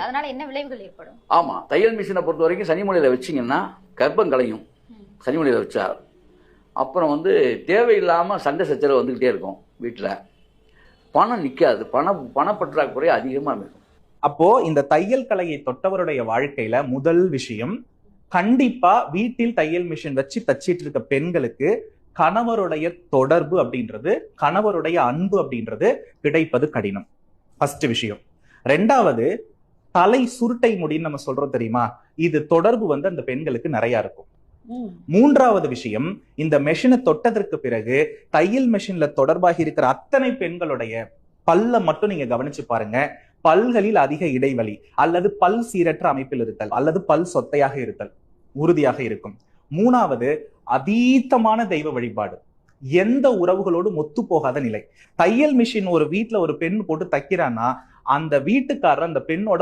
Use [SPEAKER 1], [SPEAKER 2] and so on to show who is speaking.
[SPEAKER 1] அதனால என்ன விளைவுகள் ஏற்படும்?
[SPEAKER 2] ஆமா, தையல் மிஷினை பொறுத்த வரைக்கும் சனிமொழியில வச்சிங்கன்னா கர்ப்பம் கலையும். சனிமொழியில வச்சா அப்புறம் தேவையில்லாம சண்டை சச்சரவு வந்துகிட்டே இருக்கும் வீட்டுல. பணம் நிக்காது, பணப்பற்றாக்குறை அதிகமா இருக்கும்.
[SPEAKER 3] அப்போ இந்த தையல் கலையை தொட்டவருடைய வாழ்க்கையில முதல் விஷயம், கண்டிப்பா வீட்டில் தையல் மிஷின் வச்சு தச்சிட்டு இருக்க பெண்களுக்கு கணவருடைய தொடர்பு அப்படின்றது, கணவருடைய அன்பு அப்படின்றது கிடைப்பது கடினம். ஃபர்ஸ்ட் விஷயம். ரெண்டாவது, தலை சுருட்டை முடின்னு நம்ம சொல்றோம் தெரியுமா, இது தொடர்பு அந்த பெண்களுக்கு நிறைய இருக்கும். மூன்றாவது விஷயம், இந்த மெஷினை தொட்டதற்கு பிறகு தையல் மெஷின்ல தொடர்பாகி இருக்கிற அத்தனை பெண்களுடைய பல்ல மட்டும் நீங்க கவனிச்சு பாருங்க. பல்களில் அதிக இடைவெளி அல்லது பல் சீரற்ற அமைப்பில் இருத்தல் அல்லது பல் சொத்தையாக இருத்தல் உறுதியாக இருக்கும். மூணாவது, அதீதமான தெய்வ வழிபாடு, எந்த உறவுகளோடும் ஒத்து போகாத நிலை. தையல் மிஷின் ஒரு வீட்டுல ஒரு பெண் போட்டு தைக்கிறான்னா அந்த வீட்டுக்காரர் அந்த பெண்ணோட